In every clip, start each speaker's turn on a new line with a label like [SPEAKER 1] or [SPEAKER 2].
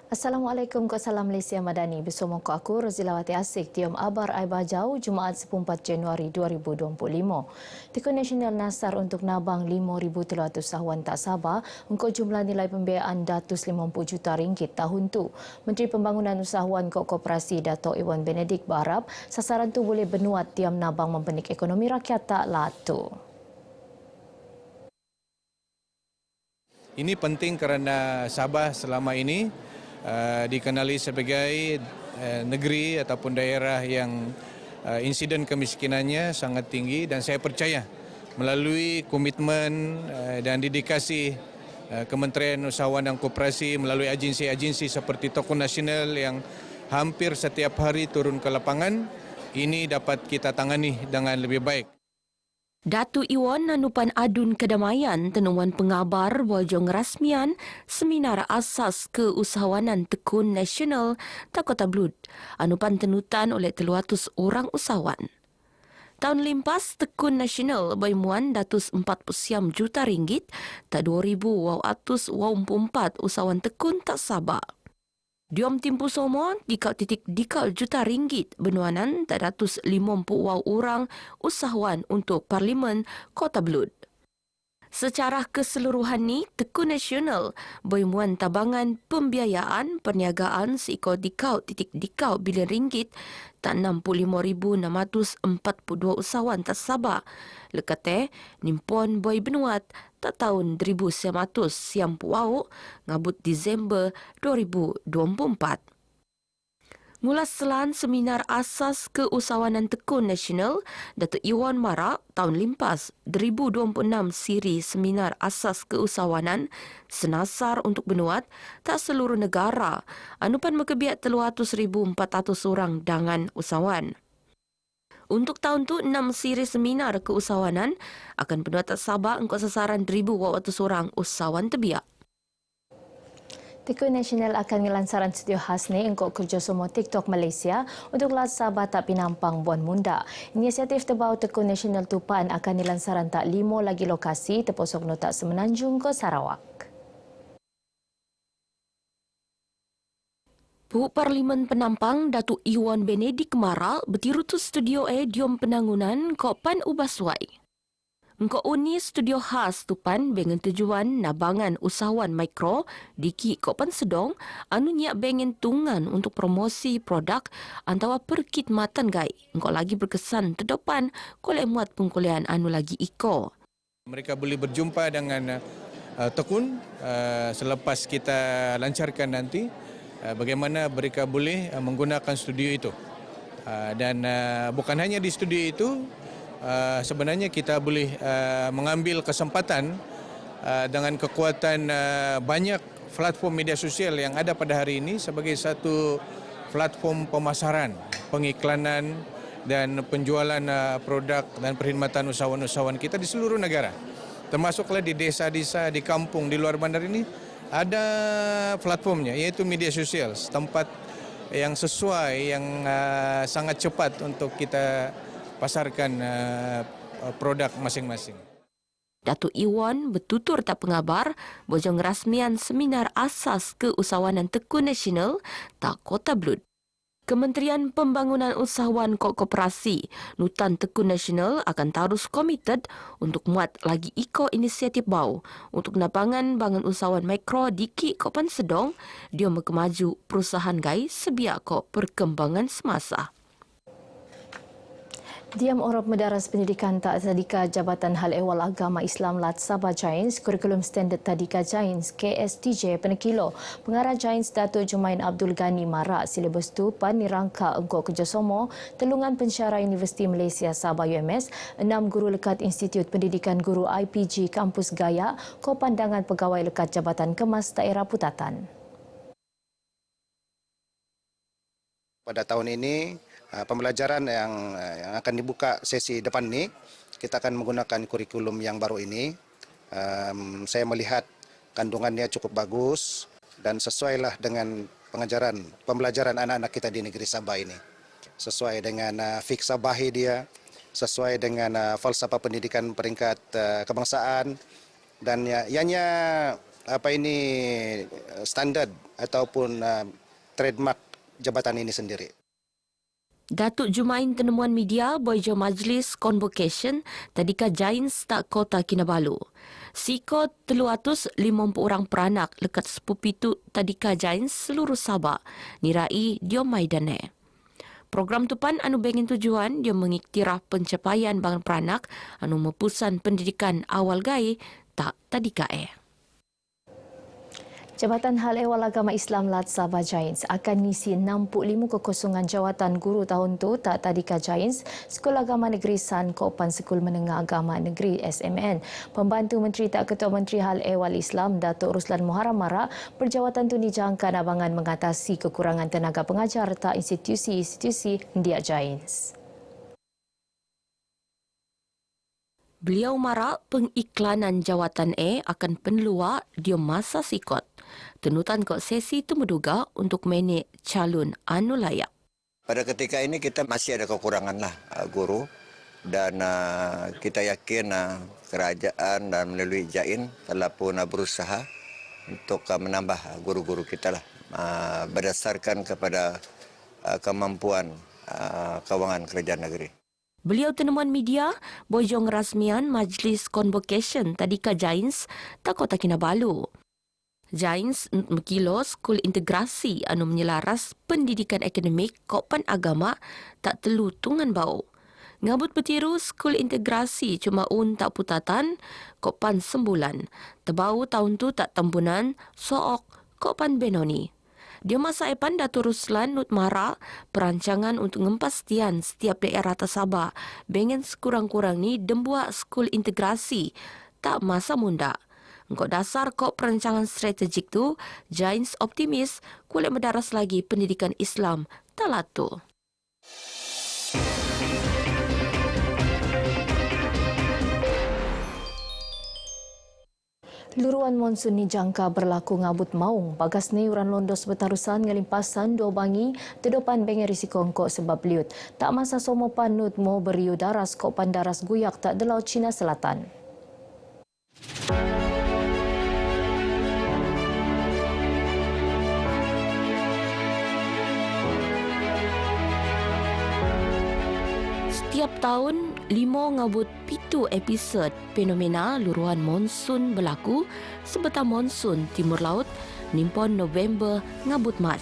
[SPEAKER 1] Assalamualaikum ko salam Malaysia Madani. Bersama ko aku Rozilawati Asik Tiom Abar Aiba Jau Jumaat 14 Januari 2025. Tekun Nasional Nasar untuk nabang 5,300 sahuan tak sabar untuk jumlah nilai pembiayaan RM150 juta tahun tu. Menteri Pembangunan Usahawan Koperasi Dato' Iwan Benedik berharap sasaran tu boleh benuat tiam nabang mempenik ekonomi rakyat tak latu.
[SPEAKER 2] Ini penting kerana Sabah selama ini dikenali sebagai negeri ataupun daerah yang insiden kemiskinannya sangat tinggi, dan saya percaya melalui komitmen dan dedikasi Kementerian Usahawan dan Koperasi melalui agensi-agensi seperti Tekun Nasional yang hampir setiap hari turun ke lapangan, ini dapat kita tangani dengan lebih baik.
[SPEAKER 3] Datuk Iwan nanupan adun kedamaian tenuan pengabar wajong rasmian seminar asas keusahawanan Tekun Nasional Takota Blud. Anupan tenutan oleh 300 orang usahawan. Tahun limpas Tekun Nasional bermuan RM40 juta tak 2,224 usahawan tekun tak sabar. Diom timpu somo dikau juta ringgit benuanan tak 150 orang usahawan untuk Parlimen Kota Blud. Secara keseluruhan ni, Tekun Nasional bermuan tabangan pembiayaan perniagaan seekor dikau bilion ringgit tak 65,642 usahawan tak sabar. Lekate, nimpon boy benuat tak tahun 1900 siam puau ngabut Disember 2024. Mula selan seminar asas keusahawanan Tekun Nasional, Datuk Iwan Marak tahun limpas 2026 siri seminar asas keusahawanan senasar untuk benuat tak seluruh negara. Anupan mekebiak 300,400 orang dangan usahawan. Untuk tahun tu, 6 siri seminar keusahawanan akan benuat tak sabar engkau sasaran 1,200 orang usahawan tebiak.
[SPEAKER 1] Tekun Nasional akan ngelansaran studio khas ni untuk kerjasama TikTok Malaysia untuk kelas Sabah tak Pinampang Buan Munda. Inisiatif terbau Tekun Nasional Tupan akan dilansaran tak 5 lagi lokasi terposok notak Semenanjung ke Sarawak.
[SPEAKER 3] Puk Parlimen Penampang Datuk Iwan Benedik Marak bertirutu studio diom penangunan Kopan Ubaswai. Engkau uni studio khas Tupan dengan tujuan nabangan usahawan mikro diki Kopan Sedong anu nyak bengen tungan untuk promosi produk antara perkhidmatan gai. Engkau lagi berkesan terdepan kolek muat pengkulian anu lagi iko.
[SPEAKER 2] Mereka boleh berjumpa dengan Tekun selepas kita lancarkan nanti bagaimana mereka boleh menggunakan studio itu. Dan bukan hanya di studio itu, sebenarnya kita boleh mengambil kesempatan dengan kekuatan banyak platform media sosial yang ada pada hari ini sebagai satu platform pemasaran, pengiklanan dan penjualan produk dan perkhidmatan usahawan-usahawan kita di seluruh negara. Termasuklah di desa-desa, di kampung, di luar bandar ini ada platformnya, iaitu media sosial, tempat yang sesuai, yang sangat cepat untuk kita pasarkan produk masing-masing.
[SPEAKER 3] Datuk Iwan bertutur tak pengabar bojong rasmian seminar asas keusahawanan Tekun Nasional tak Kota Blud. Kementerian Pembangunan Usahawan Koperasi Nutan Tekun Nasional akan terus komited untuk muat lagi iko inisiatif bau untuk nabangan bangun usahawan mikro diki Kopan Sedong dia berkemaju perusahaan gai sebiak ko perkembangan semasa.
[SPEAKER 1] Diam Orop Medaras Pendidikan Tak Tadika Jabatan Hal Ehwal Agama Islam Lat Sabah Giants Kurikulum Standard Tadika Giants KSTJ Penekilo Pengarah Giants Datuk Jumain Abdul Ghani Marak silibus tu pan nirangka engkau kerjasama Telungan Pensyarah Universiti Malaysia Sabah UMS 6 guru lekat Institut Pendidikan Guru IPG Kampus Gaya ko pandangan pegawai lekat Jabatan Kemas Daerah Putatan.
[SPEAKER 4] Pada tahun ini pembelajaran yang akan dibuka sesi depan ini, kita akan menggunakan kurikulum yang baru ini. Saya melihat kandungannya cukup bagus dan sesuailah dengan pembelajaran anak-anak kita di negeri Sabah ini. Sesuai dengan fik Sabahi dia, sesuai dengan falsafah pendidikan peringkat kebangsaan, dan ianya standard ataupun trademark jabatan ini sendiri.
[SPEAKER 3] Datuk Jumain Tenemuan Media Boijo Majlis Convocation Tadika Giants tak Kota Kinabalu. Siko 350 orang peranak lekat sepupitu Tadika Giants seluruh Sabah nirai dia maidane. Program tupan anu bengin tujuan dia mengiktiraf pencapaian bangan peranak anu mepusan pendidikan awal gai tak Tadika
[SPEAKER 1] Jabatan Hal Ehwal Agama Islam Lat Sabah Giants akan ngisi 65 kekosongan jawatan guru tahun tu tak Tadika Giants Sekolah Agama Negeri San Kopan Sekul Menengah Agama Negeri SMN. Pembantu Menteri Tak Ketua Menteri Hal Ehwal Islam Datuk Ruslan Muharram Mara berjawatan tu dijangka abangan mengatasi kekurangan tenaga pengajar tak institusi-institusi Ndiak Giants.
[SPEAKER 3] Beliau marak pengiklanan jawatan akan peneluar dia masa sikot. Tenutan kok sesi itu menduga untuk menek calon anu layak.
[SPEAKER 5] Pada ketika ini kita masih ada kekurangan lah guru dan kita yakin kerajaan dan melalui JAIN telah pun berusaha untuk menambah guru-guru kita lah berdasarkan kepada kemampuan kewangan kerajaan negeri.
[SPEAKER 3] Beliau Tenemuan Media Bojong Rasmian Majlis Convocation Tadika Giants tak Kota Kinabalu. Giants mekilo skul integrasi anu menyelaras pendidikan akademik Kopan Agama tak telu tungan bau. Ngabut bertiru skul integrasi cuma tak putatan Kopan Sembulan. Tebau tahun tu tak tempunan sook Kopan Benoni. Dia masa epan Datuk Ruslan Nut Mara perancangan untuk ngempastian setiap daerah Sabah bengen sekurang-kurang ni dembuak skul integrasi tak masa munda. Engkau dasar kok perancangan strategik tu, Giants optimis kulit mendaras lagi pendidikan Islam tak latu.
[SPEAKER 1] Luruan monsun ni jangka berlaku ngabut maung. Bagas ni uran londos bertarusan ngelimpasan dua bangi terdepan bengen risiko engkau sebab liut. Tak masa somo panut mo beriu daras kok pandaras guyak tak delau Cina Selatan.
[SPEAKER 3] Setiap tahun, 5 ngabut 7 episod fenomena luruan monsun berlaku sebetar monsun Timur Laut nimpon November ngabut Mac.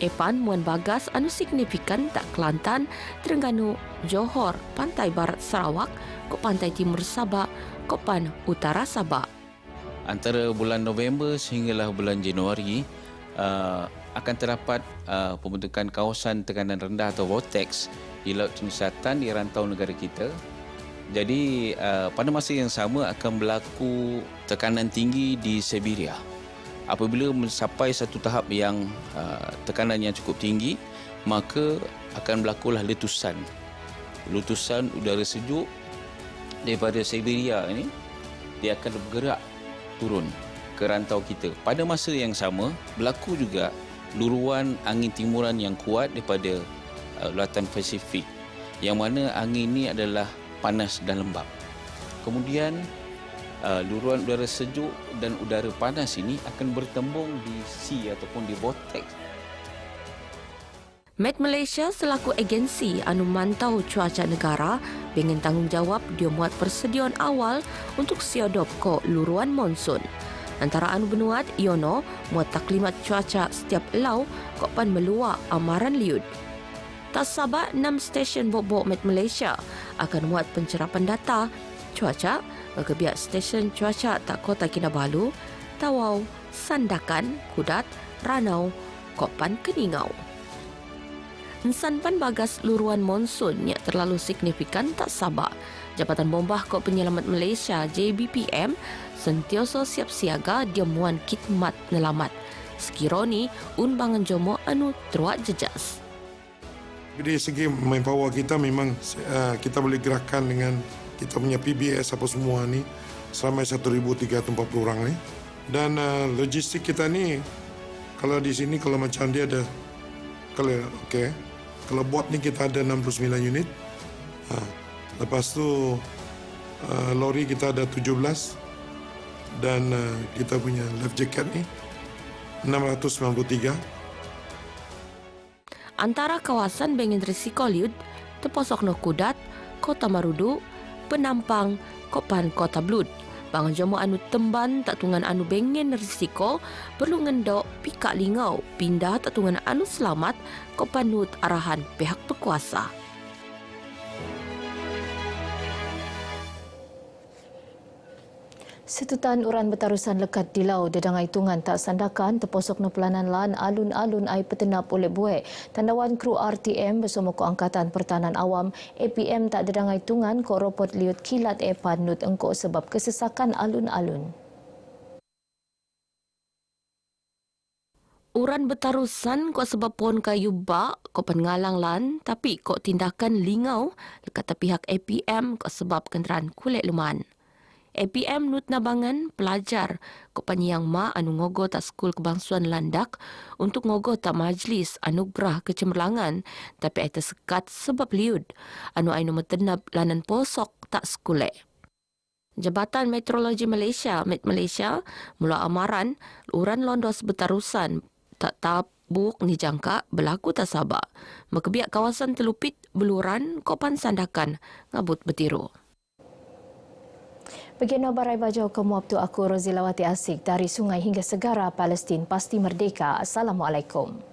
[SPEAKER 3] Epan muan bagas anu signifikan tak Kelantan, Terengganu, Johor, Pantai Barat Sarawak, ke Pantai Timur Sabah, Kopan Utara Sabah.
[SPEAKER 2] Antara bulan November sehinggalah bulan Januari akan terdapat pembentukan kawasan tekanan rendah atau vortex di Laut Cina Selatan di rantau negara kita. Jadi pada masa yang sama akan berlaku tekanan tinggi di Siberia. Apabila mencapai satu tahap yang tekanan yang cukup tinggi, maka akan berlakulah letusan. Letusan udara sejuk daripada Siberia ini dia akan bergerak turun ke rantau kita. Pada masa yang sama berlaku juga luruan angin timuran yang kuat daripada Lautan Pasifik, yang mana angin ini adalah panas dan lembap. Kemudian luruan udara sejuk dan udara panas ini akan bertembung di sea ataupun di vortex.
[SPEAKER 3] Met Malaysia selaku agensi anu mantau cuaca negara dengan tanggungjawab dia muat persediaan awal untuk siodop ko luruan monsun. Antara anu benuat iono muat taklimat cuaca setiap elau kok pan meluak amaran liud. Tak sabar 6 stesen bobok Met Malaysia akan muat pencerapan data cuaca bagi pihak stesen cuaca tak Kota Kinabalu, Tawau, Sandakan, Kudat, Ranau, Kopan Keningau. Ensan pan bagas luruan monsun yang terlalu signifikan tak sabar. Jabatan Bombah Kod Penyelamat Malaysia JBPM sentiasa siap siaga dia muan khidmat nelamat. Sekiranya unbangan jomo anu teruat jejas.
[SPEAKER 6] Dari segi manpower kita memang kita boleh gerakkan dengan kita punya PBS apa semua ni sampai 1,340 orang ni. Dan logistik kita ni kalau di sini kalau macam dia ada kalau bot ni kita ada 69 unit. Lepas tu lori kita ada 17. dan kita punya life jacket ni 693.
[SPEAKER 3] Antara kawasan bengen risiko liud, terposok no Kudat, Kota Marudu, Penampang, Kopan Kota Blud. Bang jamu anu temban tak tungan anu bengen risiko perlu ngendok pika lingau pindah tak tungan anu selamat Kopanut arahan pihak berkuasa.
[SPEAKER 1] Setutan uran bertarusan lekat di laut dedangai tungan tak sandakan terposok no pelanan lan alun-alun air petenap oleh buai. Tandawan kru RTM bersama ko Angkatan Pertahanan Awam APM tak dedangai tungan ko ropot liut kilat panut engkau sebab kesesakan alun-alun.
[SPEAKER 3] Uran bertarusan kok sebab pohon kayu bak kok pengalang lan tapi kok tindakan lingau lekat pihak APM kok sebab kenderaan kulit leman. APM Nut Nabangan pelajar kok panyang ma anu ngogo tak skul kebangsuan landak untuk ngogo tak majlis anugerah kecemerlangan tapi ai tersekat sebab liud anu ai nombor tenab lanan posok tak skule. Jabatan Meteorologi Malaysia Met Malaysia mula amaran uran londos bertarusan tak tabuk ni jangka berlaku tak sabar. Mekebiak kawasan telupit beluran kopan sandakan ngabut bertiru.
[SPEAKER 1] Bagian barai bajau ke muabtu aku Rozilawati Asik dari sungai hingga segara Palestin pasti merdeka. Assalamualaikum.